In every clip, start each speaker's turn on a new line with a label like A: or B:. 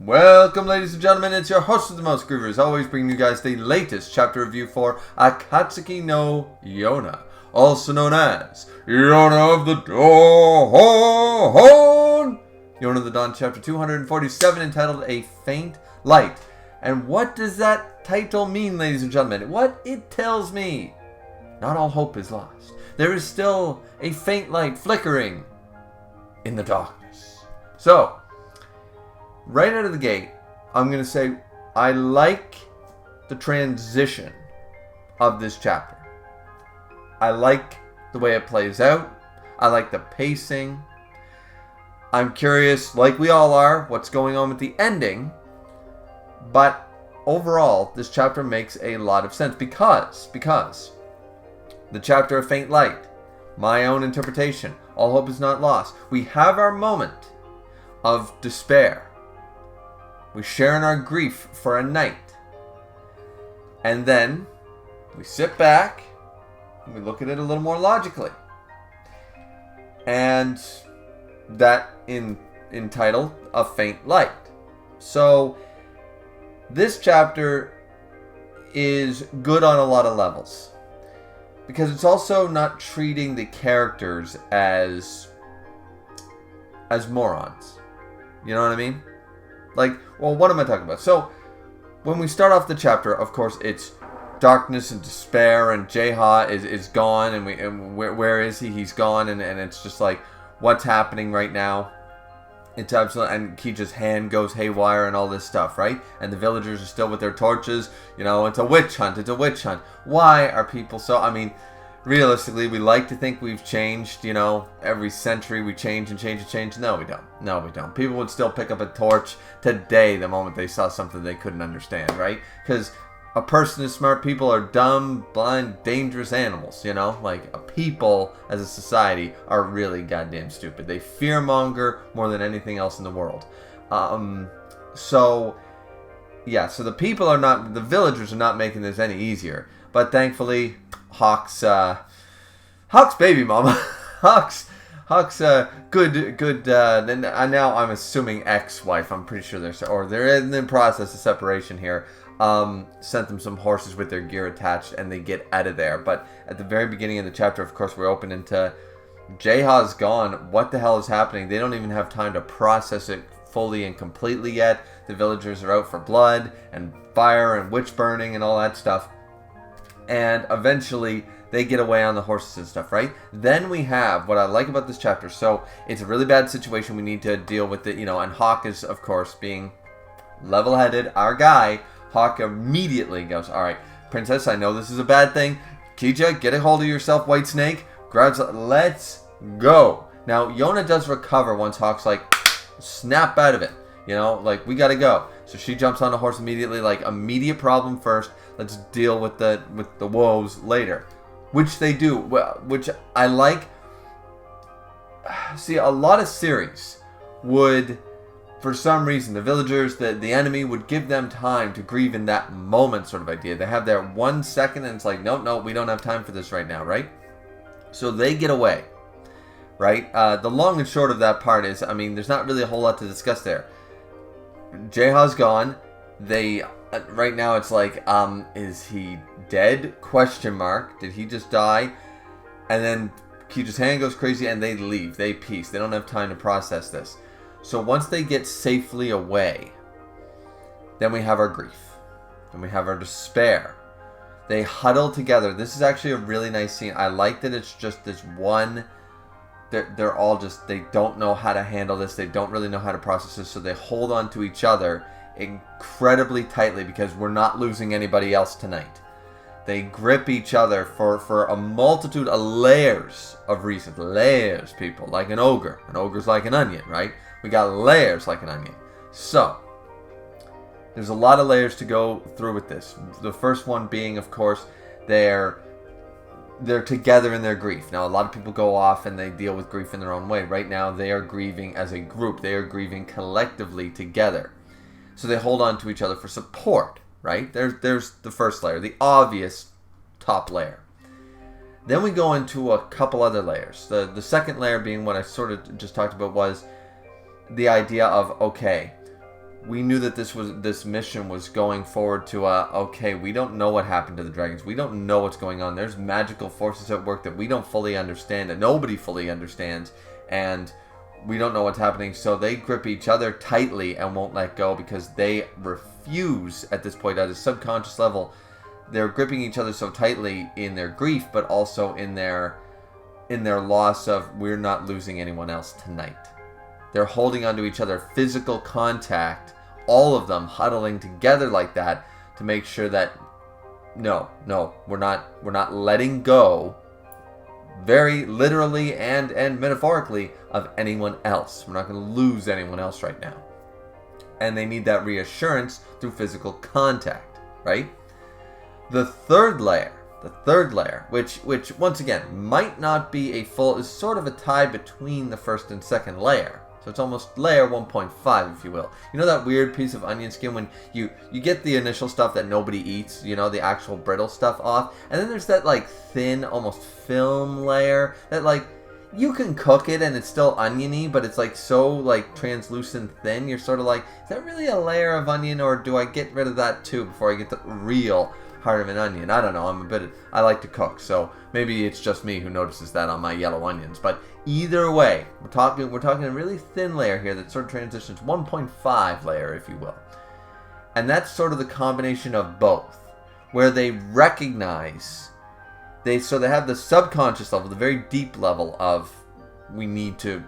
A: Welcome, ladies and gentlemen. It's your host of the most, Griever, as always, bringing you guys the latest chapter review for Akatsuki no Yona, also known as Yona of the Dawn. Yona of the Dawn, chapter 247, entitled A Faint Light. And what does that title mean, ladies and gentlemen? What it tells me: not all hope is lost. There is still a faint light flickering in the darkness. So, right out of the gate, I'm going to say I like the transition of this chapter. I like the way it plays out. I like the pacing. I'm curious, like we all are, what's going on with the ending. But overall, this chapter makes a lot of sense because the chapter of Faint Light, my own interpretation, all hope is not lost. We have our moment of despair. We share in our grief for a night. And then we sit back and we look at it a little more logically. And that entitled A Faint Light. So this chapter is good on a lot of levels, because it's also not treating the characters as morons. You know what I mean? Like, well, what am I talking about? So, when we start off the chapter, of course, it's darkness and despair, and jae-ha is gone, and where is he? He's gone, and it's just like, what's happening right now? It's absolutely, and Kija's hand goes haywire and all this stuff, right? And the villagers are still with their torches. You know, it's a witch hunt. It's a witch hunt. Why are people so? I mean, realistically, we like to think we've changed. You know, every century we change and change and change. No, we don't. No, we don't. People would still pick up a torch today the moment they saw something they couldn't understand, right? Because a person is smart. People are dumb, blind, dangerous animals, you know? Like, people as a society are really goddamn stupid. They fearmonger more than anything else in the world. So the people are not, the villagers are not making this any easier. But thankfully, Hawk's baby mama, Hawk's good, and now I'm assuming ex-wife, I'm pretty sure they're in the process of separation here. Sent them some horses with their gear attached, and they get out of there. But at the very beginning of the chapter, of course, we're open into jae-ha's gone. What the hell is happening? They don't even have time to process it fully and completely yet. The villagers are out for blood and fire and witch burning and all that stuff. And eventually they get away on the horses and stuff, right? Then we have what I like about this chapter. So it's a really bad situation. We need to deal with it, you know, and Hawk is, of course, being level-headed, our guy. Hawk immediately goes, all right, Princess, I know this is a bad thing. Kija, get a hold of yourself, White Snake. Grabs, let's go. Now, Yona does recover once Hawk's like, snap out of it. You know, like, we gotta go. So she jumps on the horse immediately, like, immediate problem first. Let's deal with the woes later. Which they do, which I like. See, a lot of series would, for some reason, the villagers, the enemy, would give them time to grieve in that moment sort of idea. They have their 1 second and it's like, no, we don't have time for this right now, right? So they get away, right? The long and short of that part is, I mean, there's not really a whole lot to discuss there. jae-ha's gone. They, right now it's like, is he dead? Question mark. Did he just die? And then Kija's hand goes crazy and they leave. They peace. They don't have time to process this. So once they get safely away, then we have our grief. Then we have our despair. They huddle together. This is actually a really nice scene. I like that it's just this one. They're all just, they don't know how to handle this. They don't really know how to process this. So they hold on to each other incredibly tightly because we're not losing anybody else tonight. They grip each other for a multitude of layers of reasons. Layers, people. Like an ogre. An ogre's like an onion, right? We got layers like an onion. So, there's a lot of layers to go through with this. The first one being, of course, they're together in their grief. Now, a lot of people go off and they deal with grief in their own way. Right now, they are grieving as a group. They are grieving collectively together. So they hold on to each other for support, right? There's the first layer, the obvious top layer. Then we go into a couple other layers. The second layer being what I sort of just talked about was the idea of, okay, we knew that this mission was going forward to okay, we don't know what happened to the dragons. We don't know what's going on. There's magical forces at work that we don't fully understand, that nobody fully understands, and we don't know what's happening. So they grip each other tightly and won't let go because they refuse at this point at a subconscious level. They're gripping each other so tightly in their grief, but also in their loss of, we're not losing anyone else tonight. They're holding onto each other, physical contact, all of them huddling together like that to make sure that no, we're not letting go, very literally and metaphorically, of anyone else. We're not going to lose anyone else right now. And they need that reassurance through physical contact, right? The third layer, which once again might not be a full, is sort of a tie between the first and second layer. So it's almost layer 1.5, if you will. You know that weird piece of onion skin when you get the initial stuff that nobody eats, you know, the actual brittle stuff off, and then there's that like thin, almost film layer that like you can cook it and it's still oniony, but it's like so like translucent thin. You're sort of like, is that really a layer of onion, or do I get rid of that too before I get the real heart of an onion? I don't know. I like to cook, so maybe it's just me who notices that on my yellow onions. But either way, we're talking a really thin layer here that sort of transitions 1.5 layer, if you will. And that's sort of the combination of both, where they recognize, they have the subconscious level, the very deep level of, we need to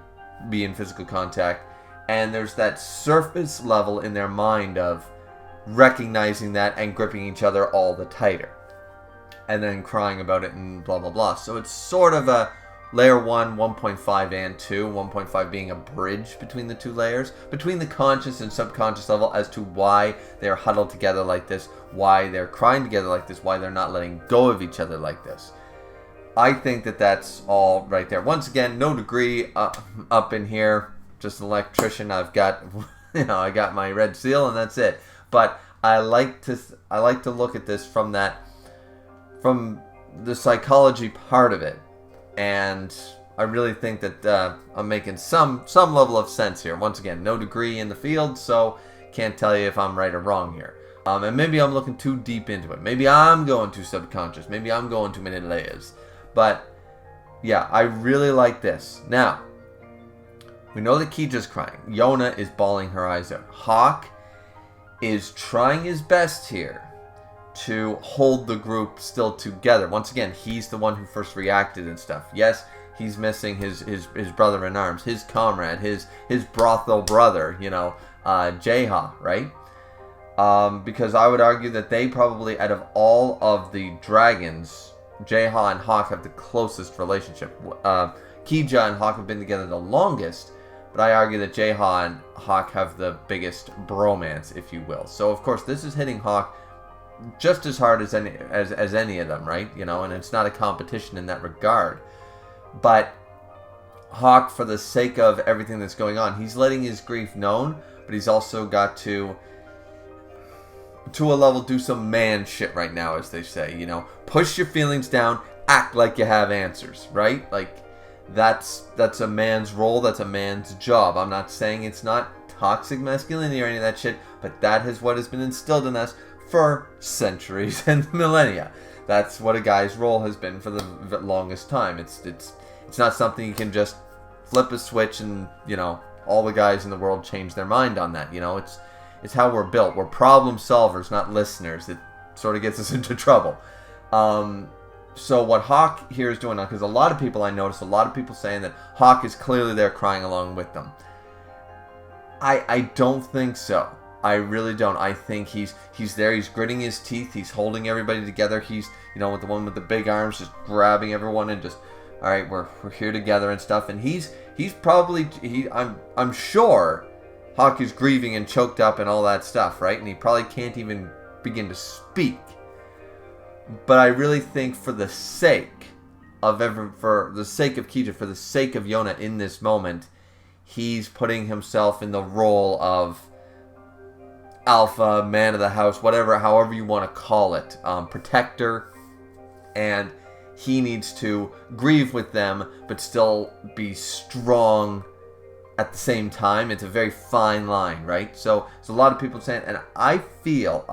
A: be in physical contact, and there's that surface level in their mind of recognizing that and gripping each other all the tighter, and then crying about it and blah blah blah. So it's sort of a layer 1, 1.5 and 2, 1.5 being a bridge between the two layers, between the conscious and subconscious level, as to why they're huddled together like this, why they're crying together like this, why they're not letting go of each other like this. I think that that's all right there. Once again, no degree up in here, just an electrician. I've got I got my red seal and that's it. But I like to look at this from the psychology part of it, and I really think that I'm making some level of sense here. Once again, no degree in the field, so can't tell you if I'm right or wrong here. And maybe I'm looking too deep into it. Maybe I'm going too subconscious. Maybe I'm going too many layers. But yeah, I really like this. Now, we know that Kija's crying. Yona is bawling her eyes out. Hawk is trying his best here to hold the group still together. Once again, he's the one who first reacted and stuff. Yes, he's missing his brother in arms, his comrade, his brothel brother, jae-ha, right? Because I would argue that they probably, out of all of the dragons, jae-ha and Hawk have the closest relationship. Kija and Hawk have been together the longest, but I argue that jae-ha and Hawk have the biggest bromance, if you will. So, of course, this is hitting Hawk just as hard as any of them, right? And it's not a competition in that regard. But Hawk, for the sake of everything that's going on, he's letting his grief known, but he's also got to a level, do some man shit right now, as they say. Push your feelings down, act like you have answers, right? Like, that's a man's role, that's a man's job. I'm not saying it's not toxic masculinity or any of that shit, but that is what has been instilled in us for centuries and millennia. That's what a guy's role has been for the longest time. It's not something you can just flip a switch and, all the guys in the world change their mind on that. It's how we're built. We're problem solvers, not listeners. It sort of gets us into trouble. So what Hawk here is doing now, because I noticed a lot of people saying that Hawk is clearly there crying along with them. I don't think so. I really don't. I think he's there. He's gritting his teeth. He's holding everybody together. He's with the one with the big arms, just grabbing everyone and just, all right, we're here together and stuff. And he's probably I'm sure Hawk is grieving and choked up and all that stuff, right? And he probably can't even begin to speak. But I really think for the sake of Kija, for the sake of Yona in this moment, he's putting himself in the role of alpha, man of the house, however you want to call it, protector, and he needs to grieve with them, but still be strong at the same time. It's a very fine line, right? So a lot of people saying, and I feel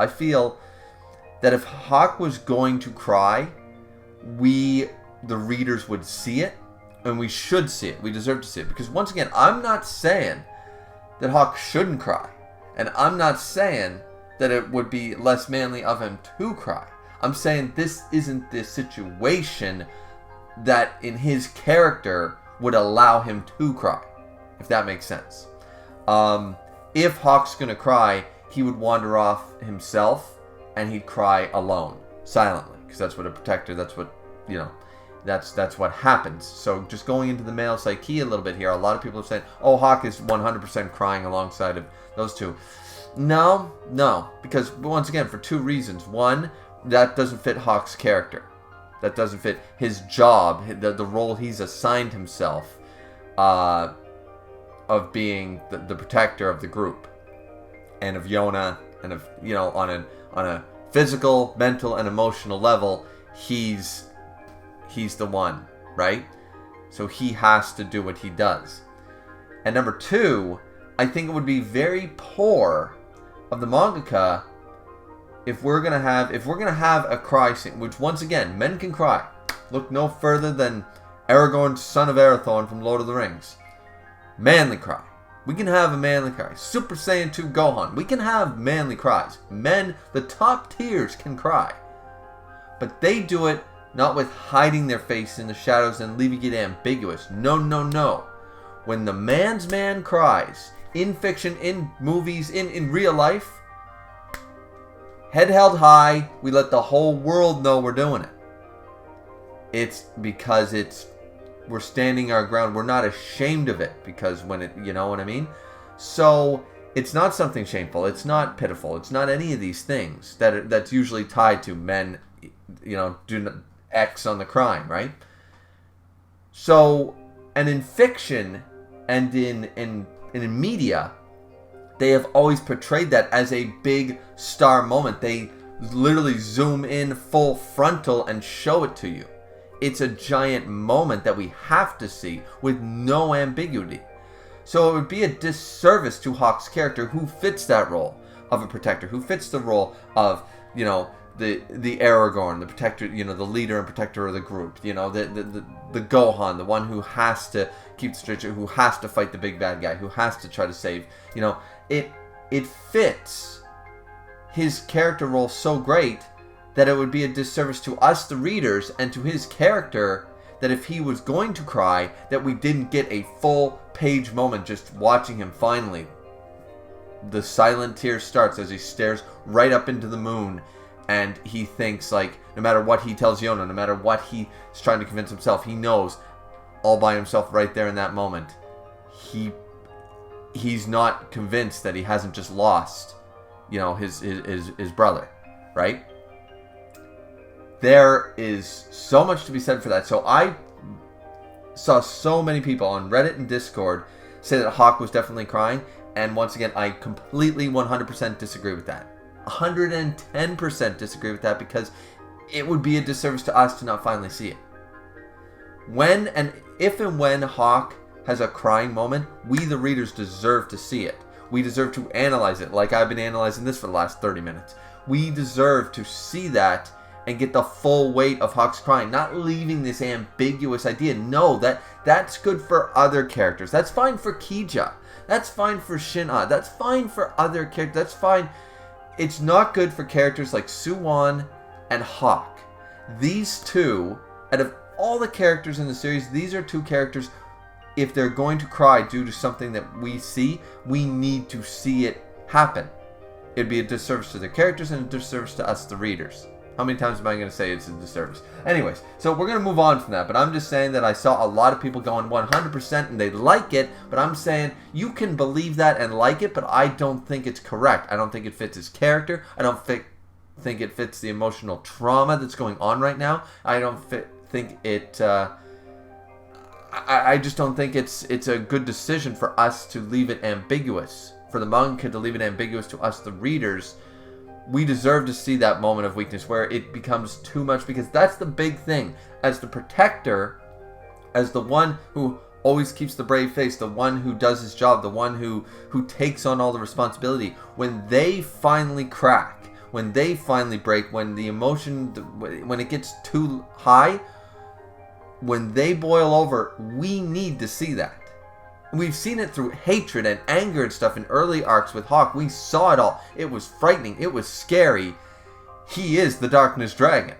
A: that if Hawk was going to cry, we, the readers, would see it, and we should see it. We deserve to see it. Because once again, I'm not saying that Hawk shouldn't cry. And I'm not saying that it would be less manly of him to cry. I'm saying this isn't the situation that in his character would allow him to cry. If that makes sense. If Hawk's going to cry, he would wander off himself and he'd cry alone, silently. Because that's what a protector, that's what, you know, that's what happens. So just going into the male psyche a little bit here, a lot of people are saying, oh, Hawk is 100% crying alongside of those two. No, because once again, for two reasons. One, that doesn't fit Hawk's character. That doesn't fit his job, the role he's assigned himself of being the protector of the group and of Yona, and of, you know, on a physical, mental, and emotional level, he's the one, right? So he has to do what he does. And number two, I think it would be very poor of the mangaka if we're gonna have a cry scene, which once again, men can cry. Look no further than Aragorn, son of Arathorn from Lord of the Rings. Manly cry. We can have a manly cry. Super Saiyan 2 Gohan. We can have manly cries. Men, the top tiers, can cry. But they do it not with hiding their face in the shadows and leaving it ambiguous. No. When the man's man cries, in fiction, in movies, in real life, head held high, we let the whole world know we're doing it. It's because we're standing our ground. We're not ashamed of it, because when it, you know what I mean? So it's not something shameful. It's not pitiful. It's not any of these things that's usually tied to men, you know, do X on the crime, right? So, and in fiction and in media, they have always portrayed that as a big star moment. They literally zoom in full frontal and show it to you. It's a giant moment that we have to see with no ambiguity. So it would be a disservice to Hawk's character, who fits that role of a protector, who fits the role of, you know, the Aragorn, the protector, you know, the leader and protector of the group, you know, the Gohan, the one who has to keep the straight, who has to fight the big bad guy, who has to try to save, you know, it fits his character role so great that it would be a disservice to us, the readers, and to his character, that if he was going to cry, that we didn't get a full page moment just watching him finally. The silent tear starts as he stares right up into the moon, and he thinks, like, no matter what he tells Yona, no matter what he's trying to convince himself, he knows all by himself right there in that moment, he's not convinced that he hasn't just lost, you know, his brother, right? There is so much to be said for that. So I saw so many people on Reddit and Discord say that Hawk was definitely crying, and once again, I completely 100% disagree with that. 110% disagree with that, because it would be a disservice to us to not finally see it. If and when Hawk has a crying moment, we the readers deserve to see it. We deserve to analyze it, like I've been analyzing this for the last 30 minutes. We deserve to see that and get the full weight of Hawk's crying, not leaving this ambiguous idea. No, that's good for other characters. That's fine for Kija. That's fine for Shin-ah. That's fine for other characters. That's fine. It's not good for characters like soo-won and Hawk. These two, out of all the characters in the series, these are two characters, if they're going to cry due to something that we see, we need to see it happen. It'd be a disservice to their characters and a disservice to us, the readers. How many times am I going to say it's a disservice? Anyways, so we're going to move on from that, but I'm just saying that I saw a lot of people going 100% and they like it, but I'm saying you can believe that and like it, but I don't think it's correct. I don't think it fits his character. I don't think it fits the emotional trauma that's going on right now. I don't think it... I just don't think it's a good decision for us to leave it ambiguous. For the manga to leave it ambiguous to us, the readers. We deserve to see that moment of weakness where it becomes too much, because that's the big thing. As the protector, as the one who always keeps the brave face, the one who does his job, the one who takes on all the responsibility, when they finally crack, when they finally break, when the emotion, when it gets too high, when they boil over, we need to see that. We've seen it through hatred and anger and stuff in early arcs with Hawk. We saw it all. It was frightening. It was scary. He is the Darkness Dragon.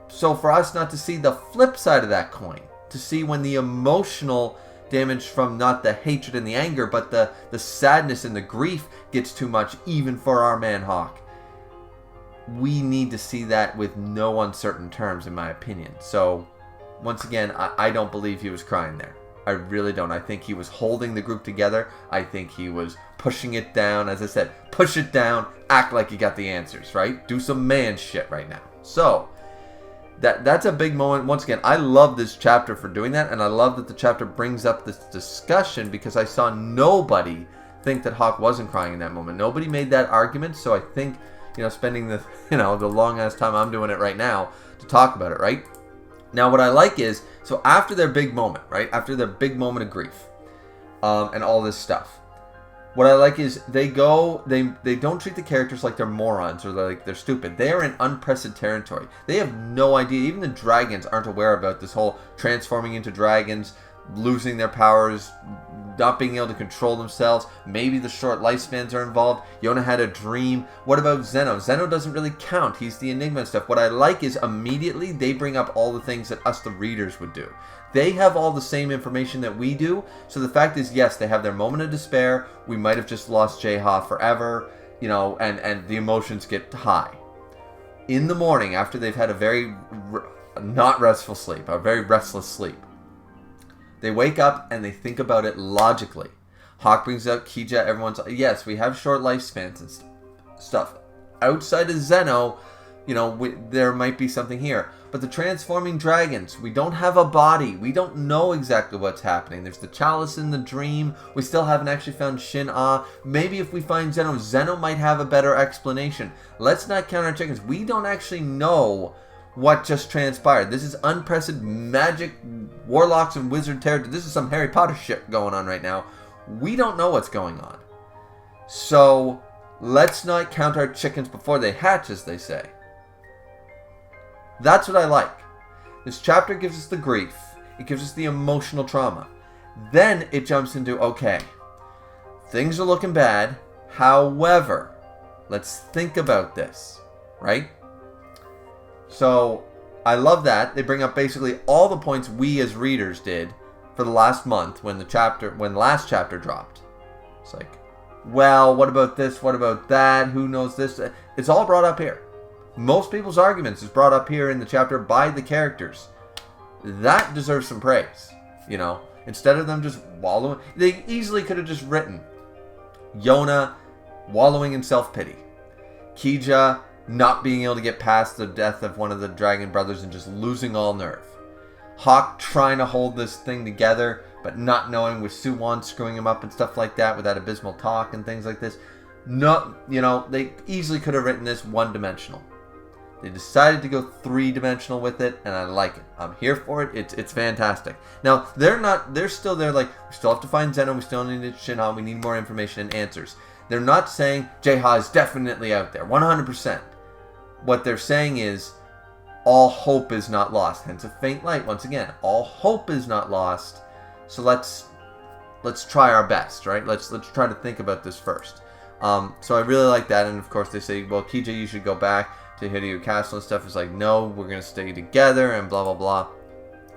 A: So for us not to see the flip side of that coin, to see when the emotional damage from not the hatred and the anger, but the sadness and the grief gets too much, even for our man Hawk, we need to see that with no uncertain terms, in my opinion. So once again, I don't believe he was crying there. I really don't. I think he was holding the group together. I think he was pushing it down. As I said, push it down, act like you got the answers, right? Do some man shit right now. So that's a big moment. Once again, I love this chapter for doing that, and I love that the chapter brings up this discussion, because I saw nobody think that Hawk wasn't crying in that moment. Nobody made that argument, so I think, spending the long ass time I'm doing it right now to talk about it, right? Now, what I like is, so after their big moment, right? After their big moment of grief, and all this stuff, what I like is they don't treat the characters like they're morons or they're stupid. They are in unprecedented territory. They have no idea. Even the dragons aren't aware about this whole transforming into dragons, losing their powers, not being able to control themselves. Maybe the short lifespans are involved. Yona had a dream. What about Zeno? Zeno doesn't really count. He's the enigma and stuff. What I like is immediately they bring up all the things that us, the readers, would do. They have all the same information that we do. So the fact is, yes, they have their moment of despair. We might have just lost jae-ha forever, and the emotions get high. In the morning, after they've had a very not restful sleep, a very restless sleep, they wake up and they think about it logically. Hawk brings up Kija, everyone's, yes, we have short lifespans and stuff. Outside of Zeno, there might be something here. But the transforming dragons, we don't have a body. We don't know exactly what's happening. There's the chalice in the dream. We still haven't actually found Shin-Ah. Maybe if we find Zeno, Zeno might have a better explanation. Let's not count our chickens. We don't actually know what just transpired. This is unprecedented magic, warlocks and wizard territory. This is some Harry Potter shit going on right now. We don't know what's going on. So let's not count our chickens before they hatch, as they say. That's what I like. This chapter gives us the grief. It gives us the emotional trauma. Then it jumps into, okay, things are looking bad. However, let's think about this, right? So I love that. They bring up basically all the points we as readers did for the last month when the last chapter dropped. It's like, well, what about this? What about that? Who knows this? It's all brought up here. Most people's arguments is brought up here in the chapter by the characters. That deserves some praise, Instead of them just wallowing, they easily could have just written Yona wallowing in self-pity, Kija not being able to get past the death of one of the dragon brothers and just losing all nerve, Hawk trying to hold this thing together but not knowing, with soo-won screwing him up and stuff like that with that abysmal talk and things like this. No, they easily could have written this one-dimensional. They decided to go three-dimensional with it, and I like it. I'm here for it. It's fantastic. Now, they're still there like, we still have to find Zeno, we still need Shin-Ha, we need more information and answers. They're not saying jae-ha is definitely out there, 100%. What they're saying is, all hope is not lost. Hence a faint light, once again. All hope is not lost, so let's try our best, right? Let's try to think about this first. So I really like that, and of course they say, well, Kija, you should go back to Hiryu Castle and stuff. Is like, no, we're going to stay together and blah, blah, blah.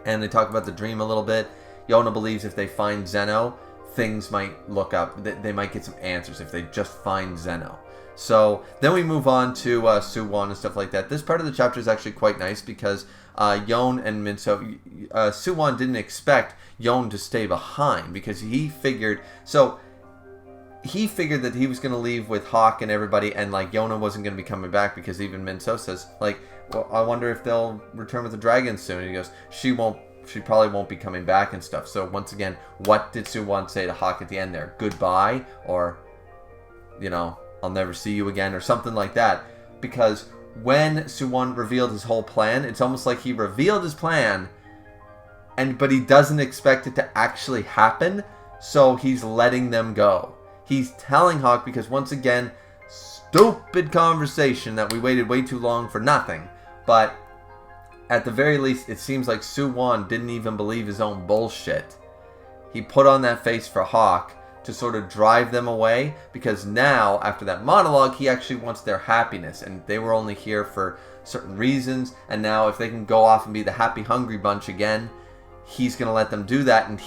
A: And they talk about the dream a little bit. Yona believes if they find Zeno, things might look up. They might get some answers if they just find Zeno. So then we move on to soo-won and stuff like that. This part of the chapter is actually quite nice because Yon and Minso, soo-won didn't expect Yon to stay behind because he figured that he was going to leave with Hawk and everybody, and like Yona wasn't going to be coming back because even Minso says, like, well, I wonder if they'll return with the dragons soon. And he goes, she probably won't be coming back and stuff. So once again, what did soo-won say to Hawk at the end there? Goodbye, or, I'll never see you again, or something like that. Because when soo-won revealed his whole plan, it's almost like he revealed his plan but he doesn't expect it to actually happen, so he's letting them go. He's telling Hawk because, once again, stupid conversation that we waited way too long for nothing. But at the very least, it seems like soo-won didn't even believe his own bullshit. He put on that face for Hawk to sort of drive them away, because now, after that monologue, he actually wants their happiness, and they were only here for certain reasons, and now if they can go off and be the happy hungry bunch again, he's going to let them do that. And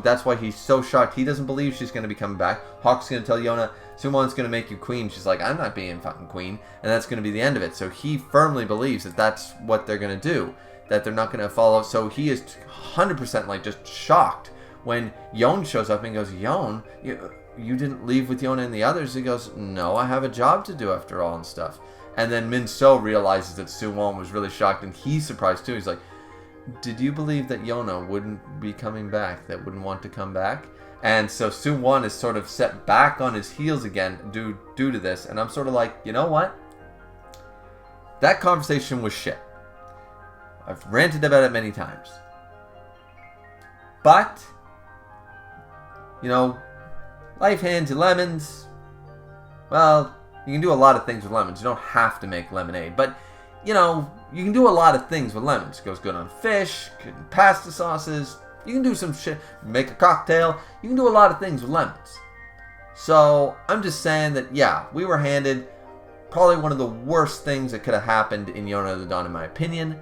A: that's why he's so shocked. He doesn't believe she's going to be coming back. Hawk's going to tell Yona, soo-won's going to make you queen. She's like, I'm not being fucking queen, and that's going to be the end of it. So he firmly believes that that's what they're going to do, that they're not going to follow. So he is 100% like just shocked when Yona shows up and goes, Yona, you didn't leave with Yona and the others? He goes, no, I have a job to do after all and stuff. And then Min-so realizes that soo-won was really shocked, and he's surprised too. He's like, did you believe that Yona wouldn't be coming back, that wouldn't want to come back? And so soo-won is sort of set back on his heels again due to this. And I'm sort of like, you know what? That conversation was shit. I've ranted about it many times. But, life hands you lemons. Well, you can do a lot of things with lemons. You don't have to make lemonade. But, you can do a lot of things with lemons. It goes good on fish, good in pasta sauces. You can do some shit, make a cocktail. You can do a lot of things with lemons. So, I'm just saying that, yeah, we were handed probably one of the worst things that could have happened in Yona the Dawn, in my opinion.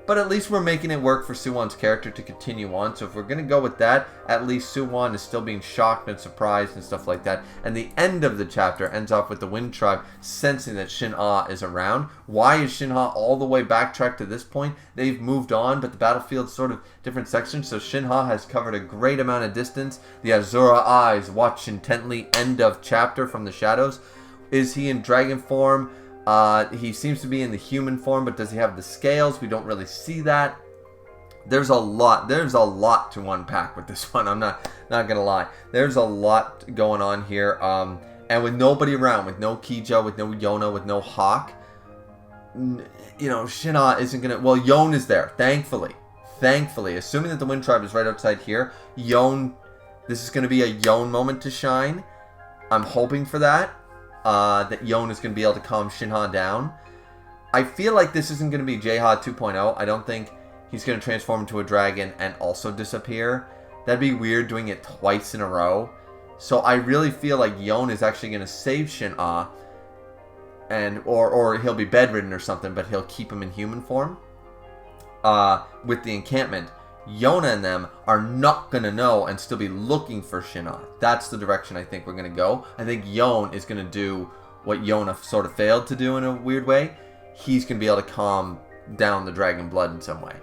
A: But at least we're making it work for soo-won's character to continue on. So if we're going to go with that, at least soo-won is still being shocked and surprised and stuff like that. And the end of the chapter ends off with the Wind Tribe sensing that Shin-ha is around. Why is Shin-ha all the way backtracked to this point? They've moved on, but the battlefield's sort of different sections. So Shin-ha has covered a great amount of distance. The Azura eyes watch intently. End of chapter from the shadows. Is he in dragon form? He seems to be in the human form, but does he have the scales? We don't really see that. There's a lot to unpack with this one. I'm not gonna lie. There's a lot going on here. And with nobody around, with no Kijo, with no Yona, with no Hawk, Shin-ha isn't gonna. Well, Yona is there, thankfully. Assuming that the Wind Tribe is right outside here, this is gonna be a Yona moment to shine. I'm hoping for that. That Yona is going to be able to calm Shin-ha down. I feel like this isn't going to be jae-ha 2.0. I don't think he's going to transform into a dragon and also disappear. That'd be weird doing it twice in a row. So I really feel like Yona is actually going to save Shin-ha, or he'll be bedridden or something, but he'll keep him in human form. With the encampment, Yona and them are not going to know and still be looking for Shin-ha. That's the direction I think we're going to go. I think Yona is going to do what Yona sort of failed to do in a weird way. He's going to be able to calm down the dragon blood in some way.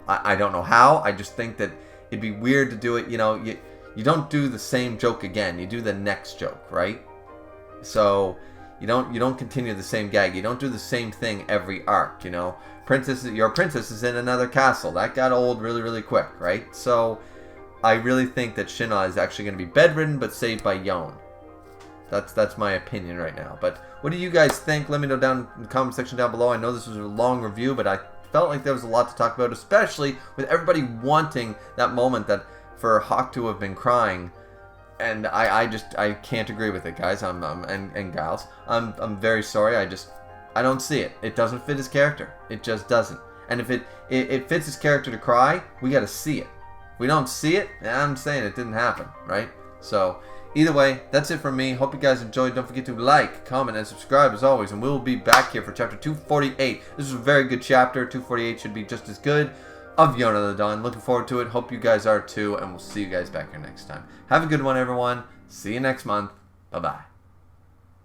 A: I don't know how. I just think that it'd be weird to do it. You don't do the same joke again. You do the next joke, right? So you don't continue the same gag. You don't do the same thing every arc, Your princess is in another castle. That got old really, really quick, right? So I really think that Shin-ha is actually going to be bedridden but saved by Yona. That's my opinion right now. But what do you guys think? Let me know down in the comment section down below. I know this was a long review, but I felt like there was a lot to talk about, especially with everybody wanting that moment that for Hawk to have been crying. And I can't agree with it, guys. And gals. I'm very sorry. I don't see it. It doesn't fit his character. It just doesn't. And if it fits his character to cry, we got to see it. If we don't see it, I'm saying it didn't happen, right? So either way, that's it from me. Hope you guys enjoyed. Don't forget to like, comment, and subscribe as always. And we'll be back here for chapter 248. This is a very good chapter. 248 should be just as good. Of Yona the Dawn. Looking forward to it. Hope you guys are too. And we'll see you guys back here next time. Have a good one, everyone. See you next month. Bye-bye.